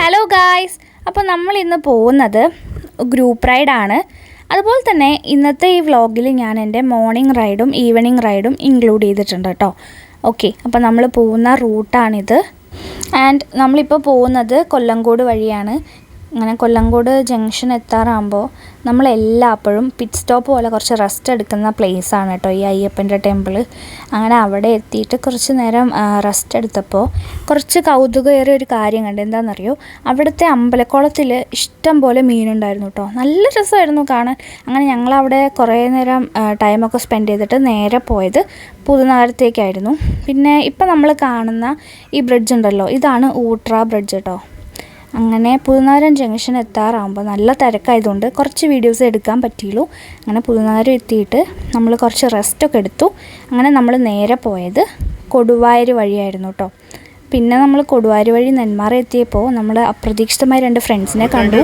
Hello guys, അപ്പോൾ നമ്മൾ ഇന്ന് പോകുന്നത് ഗ്രൂപ്പ് റൈഡാണ്. അതുപോലെ തന്നെ ഇന്നത്തെ ഈ വ്ളോഗിൽ ഞാൻ എൻ്റെ മോർണിംഗ് റൈഡും ഈവനിങ് റൈഡും ഇൻക്ലൂഡ് ചെയ്തിട്ടുണ്ട് കേട്ടോ. ഓക്കെ, അപ്പോൾ നമ്മൾ പോകുന്ന റൂട്ടാണിത്. ആൻഡ് നമ്മളിപ്പോൾ പോകുന്നത് കൊല്ലങ്കോട് വഴിയാണ്. അങ്ങനെ കൊല്ലങ്കോട് ജംഗ്ഷൻ എത്താറാകുമ്പോൾ നമ്മളെല്ലാപ്പോഴും പിറ്റ് സ്റ്റോപ്പ് പോലെ കുറച്ച് റെസ്റ്റ് എടുക്കുന്ന പ്ലേസാണ് കേട്ടോ ഈ അയ്യപ്പൻ്റെ ടെമ്പിൾ. അങ്ങനെ അവിടെ എത്തിയിട്ട് കുറച്ച് നേരം റെസ്റ്റ് എടുത്തപ്പോൾ കുറച്ച് കൗതുകമേറിയ ഒരു കാര്യം കണ്ട്. എന്താണെന്നറിയോ, അവിടുത്തെ അമ്പലക്കുളത്തിൽ ഇഷ്ടം പോലെ മീനുണ്ടായിരുന്നു കേട്ടോ. നല്ല രസമായിരുന്നു കാണാൻ. അങ്ങനെ ഞങ്ങളവിടെ കുറേ നേരം ടൈമൊക്കെ സ്പെൻഡ് ചെയ്തിട്ട് നേരെ പോയത് പുതുനഗരത്തേക്കായിരുന്നു. പിന്നെ ഇപ്പം നമ്മൾ കാണുന്ന ഈ ബ്രിഡ്ജ് ഉണ്ടല്ലോ, ഇതാണ് ഊട്ര ബ്രിഡ്ജ് കേട്ടോ. അങ്ങനെ പുതുനഗരം ജംഗ്ഷൻ എത്താറാകുമ്പോൾ നല്ല തിരക്കായതുകൊണ്ട് കുറച്ച് വീഡിയോസ് എടുക്കാൻ പറ്റിയുള്ളൂ. അങ്ങനെ പുതുനഗരം എത്തിയിട്ട് നമ്മൾ കുറച്ച് റെസ്റ്റൊക്കെ എടുത്തു. അങ്ങനെ നമ്മൾ നേരെ പോയത് കൊടുവായൂർ വഴിയായിരുന്നു കേട്ടോ. പിന്നെ നമ്മൾ കൊടുവായൂർ വഴി നെന്മാറ എത്തിയപ്പോൾ നമ്മൾ അപ്രതീക്ഷിതമായി 2 ഫ്രണ്ട്സിനെ കണ്ടു.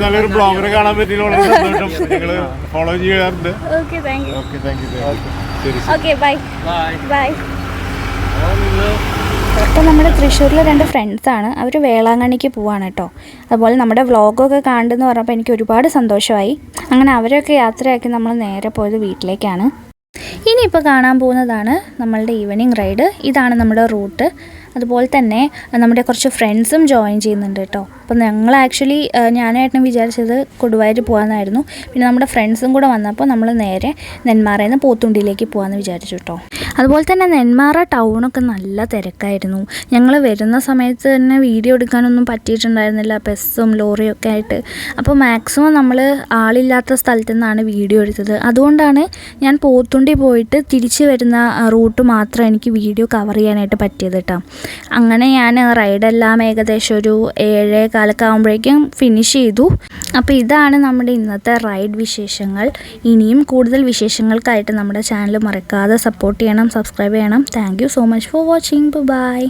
അപ്പോൾ നമ്മുടെ തൃശ്ശൂരിലെ 2 ഫ്രണ്ട്സാണ്. അവർ വേളാങ്കണ്ണിക്ക് പോവാണ് കേട്ടോ. അതുപോലെ നമ്മുടെ വ്ളോഗൊക്കെ കാണുന്നതെന്ന് പറഞ്ഞപ്പോൾ എനിക്ക് ഒരുപാട് സന്തോഷമായി. അങ്ങനെ അവരൊക്കെ യാത്രയാക്കി നമ്മൾ നേരെ പോയത് വീട്ടിലേക്കാണ്. ഇനിയിപ്പോൾ കാണാൻ പോകുന്നതാണ് നമ്മളുടെ ഈവനിങ് റൈഡ്. ഇതാണ് നമ്മുടെ റൂട്ട്. അതുപോലെ തന്നെ നമ്മുടെ കുറച്ച് ഫ്രണ്ട്സും ജോയിൻ ചെയ്യുന്നുണ്ട് കേട്ടോ. അപ്പോൾ ഞങ്ങൾ ആക്ച്വലി ഞാനായിട്ടും വിചാരിച്ചത് കൊടുവായൂർ പോകാമെന്നായിരുന്നു. പിന്നെ നമ്മുടെ ഫ്രണ്ട്സും കൂടെ വന്നപ്പോൾ നമ്മൾ നേരെ നെന്മാറയിൽ നിന്ന് പോത്തുണ്ടിയിലേക്ക് പോകാമെന്ന് വിചാരിച്ചു കേട്ടോ. അതുപോലെ തന്നെ നെന്മാറ ടൗണൊക്കെ നല്ല തിരക്കായിരുന്നു. ഞങ്ങൾ വരുന്ന സമയത്ത് തന്നെ വീഡിയോ എടുക്കാനൊന്നും പറ്റിയിട്ടുണ്ടായിരുന്നില്ല, ബസ്സും ലോറിയും ഒക്കെ ആയിട്ട്. അപ്പോൾ മാക്സിമം നമ്മൾ ആളില്ലാത്ത സ്ഥലത്തു നിന്നാണ് വീഡിയോ എടുത്തത്. അതുകൊണ്ടാണ് ഞാൻ പോത്തുണ്ടി പോയിട്ട് തിരിച്ച് വരുന്ന റൂട്ട് മാത്രം എനിക്ക് വീഡിയോ കവർ ചെയ്യാനായിട്ട് പറ്റിയത് കേട്ടോ. അങ്ങനെ ഞാൻ റൈഡെല്ലാം ഏകദേശം ഒരു 7:15 ആകുമ്പോഴേക്കും ഫിനിഷ് ചെയ്തു. അപ്പോൾ ഇതാണ് നമ്മുടെ ഇന്നത്തെ റൈഡ് വിശേഷങ്ങൾ. ഇനിയും കൂടുതൽ വിശേഷങ്ങൾക്കായിട്ട് നമ്മുടെ ചാനൽ മറക്കാതെ സപ്പോർട്ട് ചെയ്യണം, സബ്സ്ക്രൈബ് ചെയ്യണം. Thank you so much for watching. By.